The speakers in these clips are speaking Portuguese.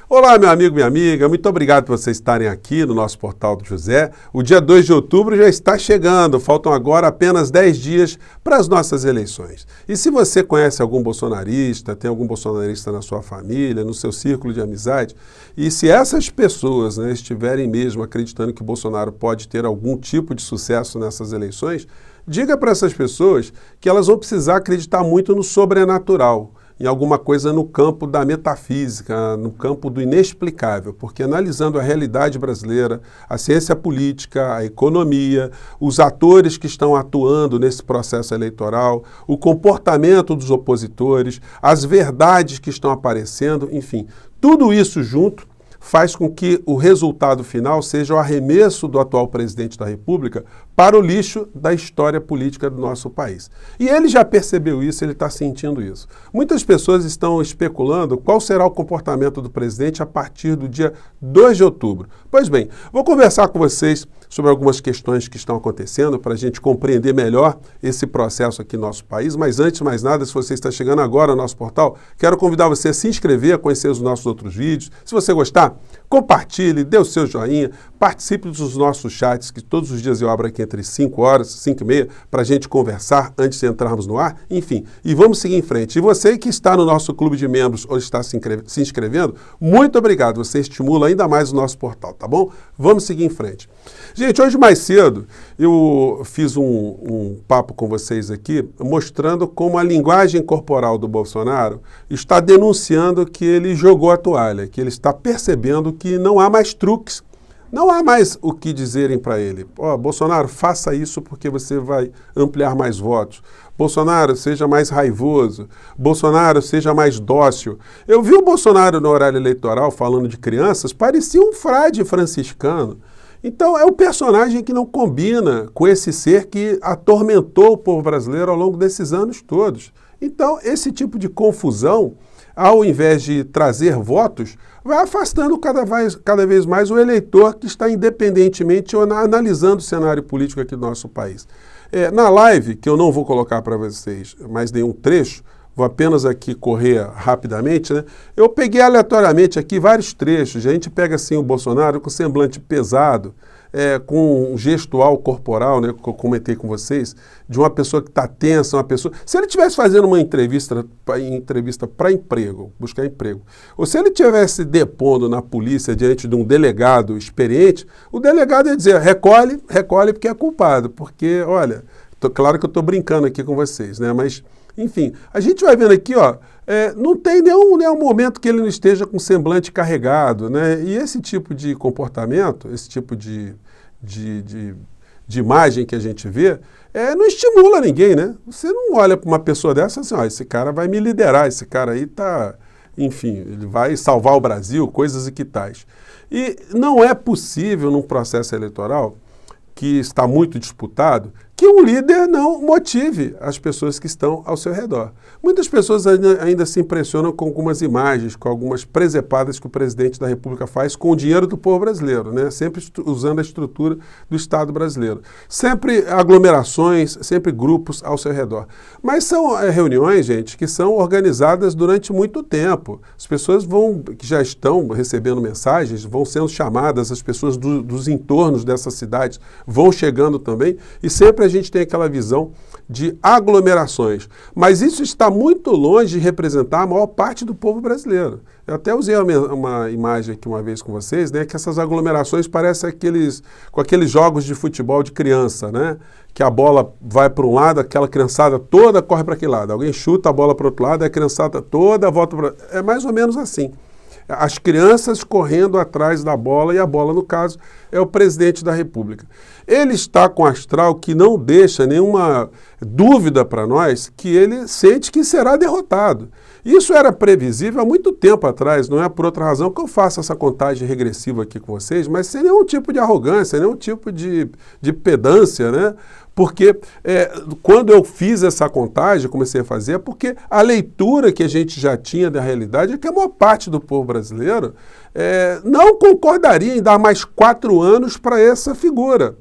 Olá, meu amigo, minha amiga, muito obrigado por vocês estarem aqui no nosso Portal do José. O dia 2 de outubro já está chegando, faltam agora apenas 10 dias para as nossas eleições. E se você conhece algum bolsonarista, tem algum bolsonarista na sua família, no seu círculo de amizade, e se essas pessoas estiverem mesmo acreditando que o Bolsonaro pode ter algum tipo de sucesso nessas eleições, diga para essas pessoas que elas vão precisar acreditar muito no sobrenatural, em alguma coisa no campo da metafísica, no campo do inexplicável, porque analisando a realidade brasileira, a ciência política, a economia, os atores que estão atuando nesse processo eleitoral, o comportamento dos opositores, as verdades que estão aparecendo, enfim, tudo isso junto faz com que o resultado final seja o arremesso do atual presidente da República para o lixo da história política do nosso país. E ele já percebeu isso, ele está sentindo isso. Muitas pessoas estão especulando qual será o comportamento do presidente a partir do dia 2 de outubro. Pois bem, vou conversar com vocês sobre algumas questões que estão acontecendo para a gente compreender melhor esse processo aqui no nosso país. Mas antes de mais nada, se você está chegando agora no nosso portal, quero convidar você a se inscrever, a conhecer os nossos outros vídeos. Se você gostar, compartilhe, dê o seu joinha, participe dos nossos chats, que todos os dias eu abro aqui entre 5 horas, 5 e meia, para a gente conversar antes de entrarmos no ar. Enfim, e vamos seguir em frente. E você que está no nosso clube de membros ou está se inscrevendo, muito obrigado. Você estimula ainda mais o nosso portal, tá bom? Vamos seguir em frente. Gente, hoje mais cedo eu fiz um papo com vocês aqui mostrando como a linguagem corporal do Bolsonaro está denunciando que ele jogou a toalha, que ele está percebendo que não há mais truques, não há mais o que dizerem para ele. Bolsonaro, faça isso porque você vai ampliar mais votos. Bolsonaro, seja mais raivoso. Bolsonaro, seja mais dócil. Eu vi o Bolsonaro no horário eleitoral falando de crianças, parecia um frade franciscano. Então, é um personagem que não combina com esse ser que atormentou o povo brasileiro ao longo desses anos todos. Então, esse tipo de confusão, ao invés de trazer votos, vai afastando cada vez mais o eleitor que está independentemente analisando o cenário político aqui do nosso país. Na live, que eu não vou colocar para vocês mais nenhum trecho, vou apenas aqui correr rapidamente, eu peguei aleatoriamente aqui vários trechos. A gente pega assim o Bolsonaro com semblante pesado, com um gestual corporal, que eu comentei com vocês, de uma pessoa que está tensa, uma pessoa... Se ele estivesse fazendo uma entrevista para emprego, buscar emprego, ou se ele estivesse depondo na polícia diante de um delegado experiente, o delegado ia dizer, recolhe porque é culpado, porque, olha, claro que eu estou brincando aqui com vocês, mas... Enfim, a gente vai vendo aqui, não tem nenhum momento que ele não esteja com semblante carregado, E esse tipo de comportamento, esse tipo de imagem que a gente vê, não estimula ninguém, Você não olha para uma pessoa dessa assim, esse cara vai me liderar, esse cara aí tá, enfim, ele vai salvar o Brasil, coisas e que tais. E não é possível num processo eleitoral que está muito disputado, que um líder não motive as pessoas que estão ao seu redor. Muitas pessoas ainda se impressionam com algumas imagens, com algumas presepadas que o presidente da República faz com o dinheiro do povo brasileiro, sempre usando a estrutura do Estado brasileiro. Sempre aglomerações, sempre grupos ao seu redor. Mas são reuniões, gente, que são organizadas durante muito tempo. As pessoas que já estão recebendo mensagens, vão sendo chamadas, as pessoas dos entornos dessas cidades vão chegando também, e sempre a gente tem aquela visão de aglomerações. Mas isso está muito longe de representar a maior parte do povo brasileiro. Eu até usei uma imagem aqui uma vez com vocês, que essas aglomerações parecem com aqueles jogos de futebol de criança, que a bola vai para um lado, aquela criançada toda corre para aquele lado. Alguém chuta a bola para o outro lado, a criançada toda volta para... É mais ou menos assim. As crianças correndo atrás da bola, e a bola, no caso, é o presidente da República. Ele está com astral que não deixa nenhuma dúvida para nós que ele sente que será derrotado. Isso era previsível há muito tempo atrás, não é por outra razão que eu faço essa contagem regressiva aqui com vocês, mas sem nenhum tipo de arrogância, nenhum tipo de pedância, Porque quando eu fiz essa contagem, comecei a fazer, é porque a leitura que a gente já tinha da realidade é que a maior parte do povo brasileiro não concordaria em dar mais 4 anos para essa figura.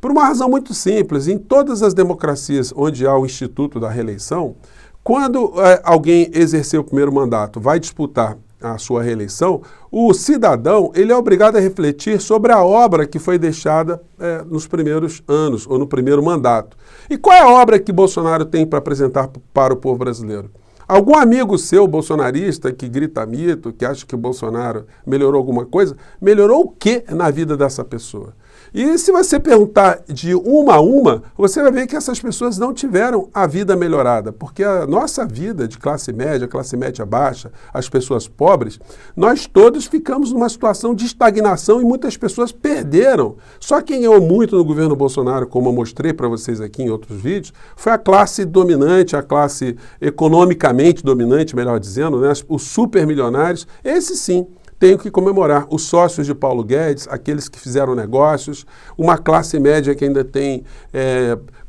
Por uma razão muito simples, em todas as democracias onde há o Instituto da Reeleição, quando alguém exercer o primeiro mandato, vai disputar a sua reeleição, o cidadão ele é obrigado a refletir sobre a obra que foi deixada nos primeiros anos, ou no primeiro mandato. E qual é a obra que Bolsonaro tem para apresentar para o povo brasileiro? Algum amigo seu, bolsonarista, que grita mito, que acha que o Bolsonaro melhorou alguma coisa, melhorou o quê na vida dessa pessoa? E se você perguntar de uma a uma, você vai ver que essas pessoas não tiveram a vida melhorada, porque a nossa vida de classe média baixa, as pessoas pobres, nós todos ficamos numa situação de estagnação e muitas pessoas perderam. Só quem ganhou muito no governo Bolsonaro, como eu mostrei para vocês aqui em outros vídeos, foi a classe dominante, a classe economicamente dominante, melhor dizendo, né? Os supermilionários, esses sim. Tenho que comemorar os sócios de Paulo Guedes, aqueles que fizeram negócios, uma classe média que ainda tem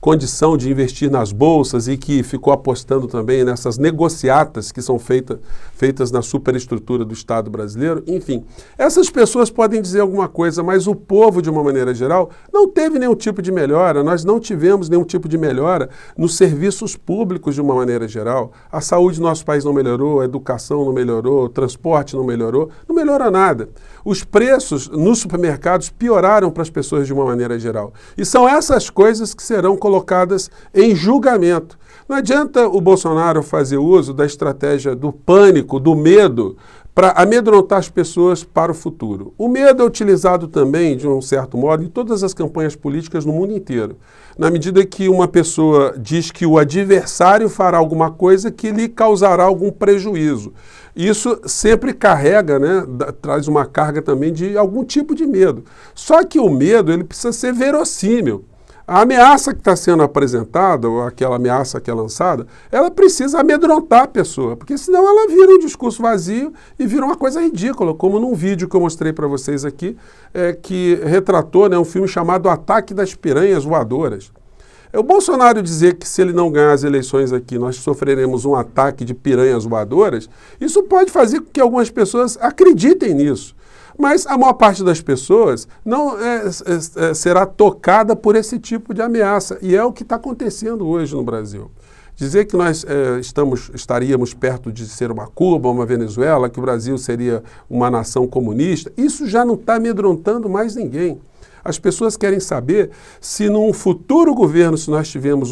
condição de investir nas bolsas e que ficou apostando também nessas negociatas que são feitas na superestrutura do Estado brasileiro. Enfim, essas pessoas podem dizer alguma coisa, mas o povo, de uma maneira geral, não teve nenhum tipo de melhora. Nós não tivemos nenhum tipo de melhora nos serviços públicos, de uma maneira geral. A saúde do nosso país não melhorou, a educação não melhorou, o transporte não melhorou nada. Os preços nos supermercados pioraram para as pessoas de uma maneira geral. E são essas coisas que serão colocadas em julgamento. Não adianta o Bolsonaro fazer uso da estratégia do pânico, do medo, para amedrontar as pessoas para o futuro. O medo é utilizado também, de um certo modo, em todas as campanhas políticas no mundo inteiro. Na medida que uma pessoa diz que o adversário fará alguma coisa que lhe causará algum prejuízo. Isso sempre carrega, né, traz uma carga também de algum tipo de medo. Só que o medo ele precisa ser verossímil. A ameaça que está sendo apresentada, ou aquela ameaça que é lançada, ela precisa amedrontar a pessoa, porque senão ela vira um discurso vazio e vira uma coisa ridícula, como num vídeo que eu mostrei para vocês aqui, que retratou, né, um filme chamado Ataque das Piranhas Voadoras. O Bolsonaro dizer que se ele não ganhar as eleições aqui, nós sofreremos um ataque de piranhas voadoras, isso pode fazer com que algumas pessoas acreditem nisso. Mas a maior parte das pessoas não será tocada por esse tipo de ameaça. E é o que está acontecendo hoje no Brasil. Dizer que nós estaríamos perto de ser uma Cuba, uma Venezuela, que o Brasil seria uma nação comunista, isso já não está amedrontando mais ninguém. As pessoas querem saber se num futuro governo, se nós tivermos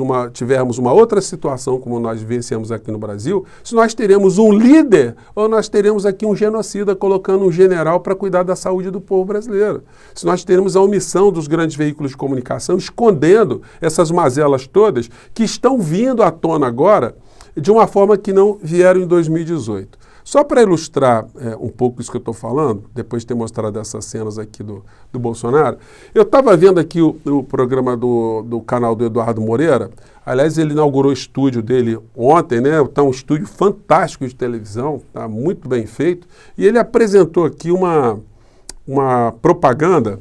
uma outra situação como nós vivenciamos aqui no Brasil, se nós teremos um líder ou nós teremos aqui um genocida colocando um general para cuidar da saúde do povo brasileiro. Se nós teremos a omissão dos grandes veículos de comunicação escondendo essas mazelas todas que estão vindo à tona agora de uma forma que não vieram em 2018. Só para ilustrar um pouco isso que eu estou falando, depois de ter mostrado essas cenas aqui do Bolsonaro, eu estava vendo aqui o programa do canal do Eduardo Moreira. Aliás, ele inaugurou o estúdio dele ontem, né? Está um estúdio fantástico de televisão, está muito bem feito. E ele apresentou aqui uma propaganda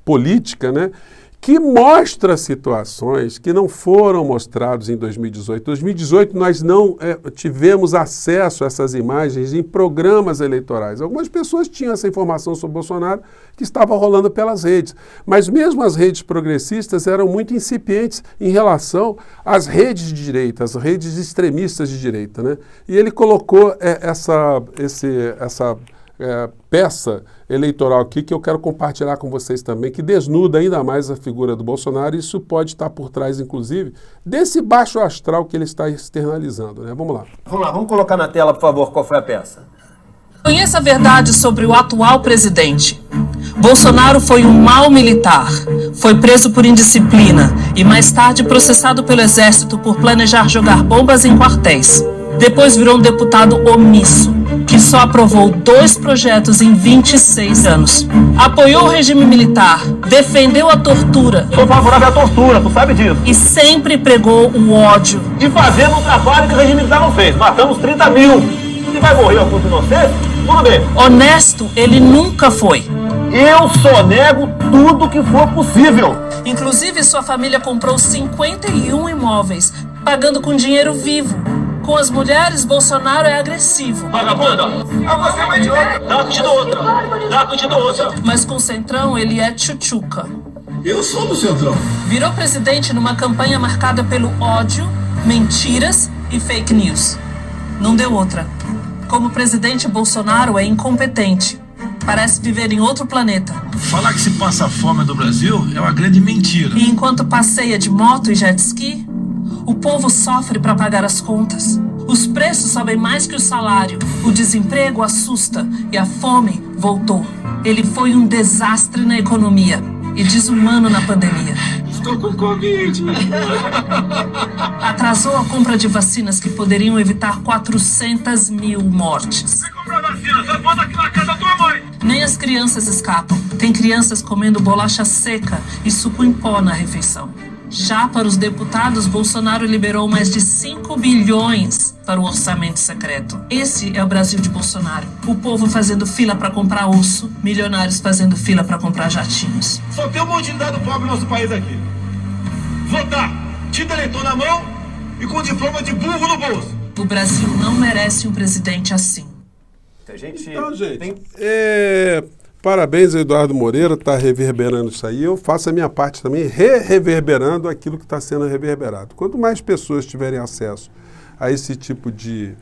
política, né? Que mostra situações que não foram mostradas em 2018. Em 2018, nós não tivemos acesso a essas imagens em programas eleitorais. Algumas pessoas tinham essa informação sobre Bolsonaro que estava rolando pelas redes. Mas mesmo as redes progressistas eram muito incipientes em relação às redes de direita, às redes extremistas de direita, né? E ele colocou essa peça eleitoral aqui que eu quero compartilhar com vocês também, que desnuda ainda mais a figura do Bolsonaro, e isso pode estar por trás, inclusive, desse baixo astral que ele está externalizando, né? Vamos lá. Vamos colocar na tela, por favor, qual foi a peça. Conheça a verdade sobre o atual presidente. Bolsonaro foi um mau militar, foi preso por indisciplina e mais tarde processado pelo exército por planejar jogar bombas em quartéis. Depois virou um deputado omisso, que só aprovou 2 projetos em 26 anos. Apoiou o regime militar, defendeu a tortura. Sou favorável à tortura, tu sabe disso. E sempre pregou o ódio. De fazer um trabalho que o regime militar não fez. Matamos 30 mil. Se vai morrer a culpa inocente, tudo bem. Honesto, ele nunca foi. Eu só nego tudo que for possível. Inclusive, sua família comprou 51 imóveis, pagando com dinheiro vivo. Com as mulheres, Bolsonaro é agressivo. Vagabunda! Você é uma idiota! Dá pedido outra! Mas com o Centrão, ele é tchutchuca. Eu sou do Centrão. Virou presidente numa campanha marcada pelo ódio, mentiras e fake news. Não deu outra. Como o presidente Bolsonaro é incompetente. Parece viver em outro planeta. Falar que se passa fome no Brasil é uma grande mentira. E enquanto passeia de moto e jet ski, o povo sofre para pagar as contas. Os preços sobem mais que o salário, o desemprego assusta e a fome voltou. Ele foi um desastre na economia e desumano na pandemia. Estou com Covid. Atrasou a compra de vacinas que poderiam evitar 400 mil mortes. Vai comprar vacina, só bota aqui na casa da tua mãe. Nem as crianças escapam. Tem crianças comendo bolacha seca e suco em pó na refeição. Já para os deputados, Bolsonaro liberou mais de 5 bilhões para o orçamento secreto. Esse é o Brasil de Bolsonaro. O povo fazendo fila para comprar osso, milionários fazendo fila para comprar jatinhos. Só tem um monte de dado pobre no nosso país aqui. Votar, título eleitor na mão e com diploma de burro no bolso. O Brasil não merece um presidente assim. Então, gente, parabéns ao Eduardo Moreira, está reverberando isso aí. Eu faço a minha parte também, reverberando aquilo que está sendo reverberado. Quanto mais pessoas tiverem acesso a esse tipo de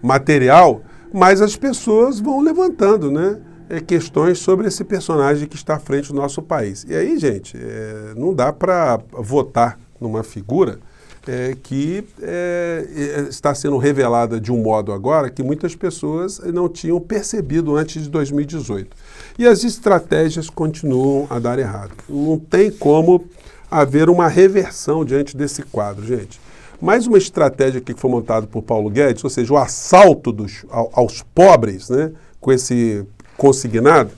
material, mais as pessoas vão levantando, né? Questões sobre esse personagem que está à frente do nosso país. E aí, gente, não dá para votar numa figura que está sendo revelada de um modo agora que muitas pessoas não tinham percebido antes de 2018. E as estratégias continuam a dar errado. Não tem como haver uma reversão diante desse quadro, gente. Mais uma estratégia que foi montada por Paulo Guedes, ou seja, o assalto aos pobres, né, com esse consignado,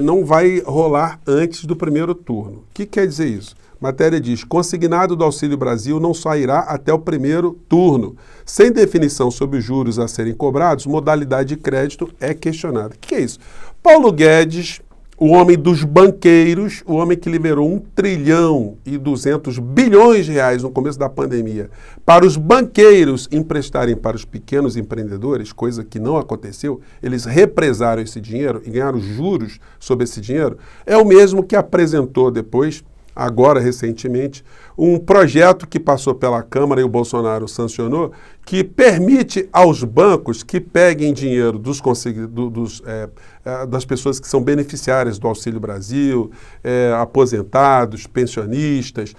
não vai rolar antes do primeiro turno. O que quer dizer isso? Matéria diz, consignado do Auxílio Brasil não sairá até o primeiro turno. Sem definição sobre os juros a serem cobrados, modalidade de crédito é questionada. O que é isso? Paulo Guedes, o homem dos banqueiros, o homem que liberou 1 trilhão e 200 bilhões de reais no começo da pandemia para os banqueiros emprestarem para os pequenos empreendedores, coisa que não aconteceu, eles represaram esse dinheiro e ganharam juros sobre esse dinheiro, é o mesmo que apresentou depois, agora recentemente, um projeto que passou pela Câmara e o Bolsonaro sancionou, que permite aos bancos que peguem dinheiro das pessoas que são beneficiárias do Auxílio Brasil, aposentados, pensionistas,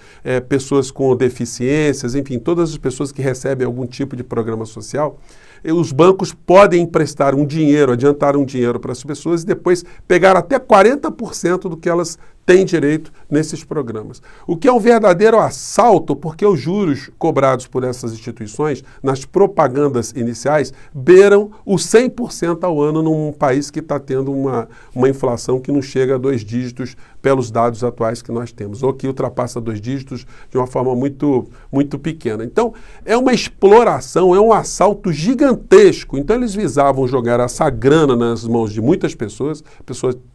pessoas com deficiências, enfim, todas as pessoas que recebem algum tipo de programa social, os bancos podem emprestar um dinheiro, adiantar um dinheiro para as pessoas e depois pegar até 40% do que elas têm direito nesses programas. O que é um verdadeiro assalto, porque os juros cobrados por essas instituições, nas propagandas iniciais, beiram os 100% ao ano num país que está tendo uma inflação que não chega a 2 dígitos pelos dados atuais que nós temos, ou que ultrapassa 2 dígitos de uma forma muito, muito pequena. Então, é uma exploração, é um assalto gigantesco. Então, eles visavam jogar essa grana nas mãos de muitas pessoas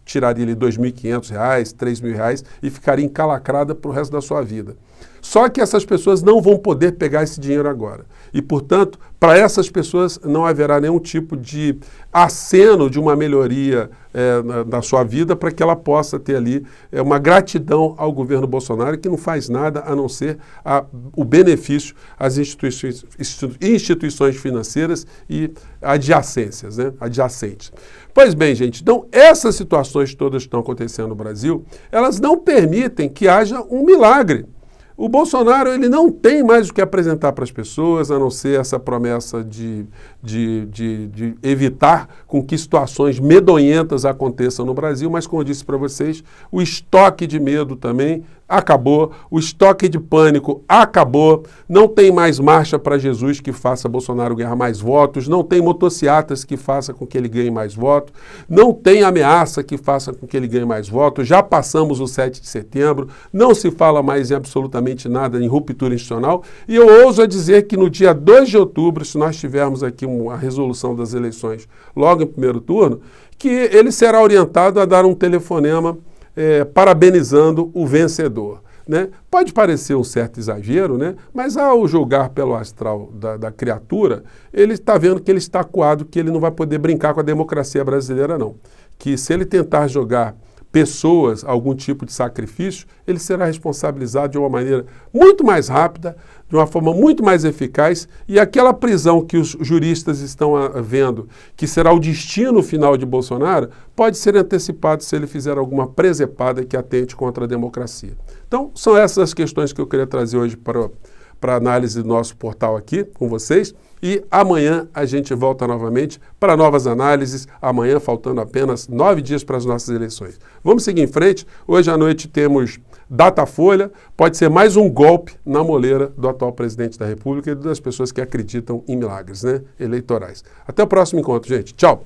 tirariam ali R$ 2.500, R$ 3.000 e ficaria encalacrada para o resto da sua vida. Só que essas pessoas não vão poder pegar esse dinheiro agora. E, portanto, para essas pessoas não haverá nenhum tipo de aceno de uma melhoria na sua vida para que ela possa ter ali uma gratidão ao governo Bolsonaro, que não faz nada a não ser o benefício às instituições financeiras e adjacências, né? Adjacentes. Pois bem, gente, então essas situações todas que estão acontecendo no Brasil, elas não permitem que haja um milagre. O Bolsonaro ele não tem mais o que apresentar para as pessoas, a não ser essa promessa de evitar com que situações medonhentas aconteçam no Brasil, mas como eu disse para vocês, o estoque de medo também acabou, o estoque de pânico acabou, não tem mais marcha para Jesus que faça Bolsonaro ganhar mais votos, não tem motociatas que faça com que ele ganhe mais votos, não tem ameaça que faça com que ele ganhe mais votos, já passamos o 7 de setembro, não se fala mais em absolutamente nada em ruptura institucional, e eu ouso a dizer que no dia 2 de outubro, se nós tivermos aqui uma resolução das eleições logo em primeiro turno, que ele será orientado a dar um telefonema parabenizando o vencedor. Né? Pode parecer um certo exagero, né? Mas ao julgar pelo astral da criatura, ele está vendo que ele está acuado, que ele não vai poder brincar com a democracia brasileira, não. Que se ele tentar jogar pessoas algum tipo de sacrifício, ele será responsabilizado de uma maneira muito mais rápida, de uma forma muito mais eficaz, e aquela prisão que os juristas estão vendo, que será o destino final de Bolsonaro, pode ser antecipado se ele fizer alguma presepada que atente contra a democracia. Então, são essas as questões que eu queria trazer hoje para análise do nosso portal aqui com vocês. E amanhã a gente volta novamente para novas análises, amanhã faltando apenas 9 dias para as nossas eleições. Vamos seguir em frente. Hoje à noite temos Datafolha, pode ser mais um golpe na moleira do atual presidente da República e das pessoas que acreditam em milagres, né, eleitorais. Até o próximo encontro, gente. Tchau!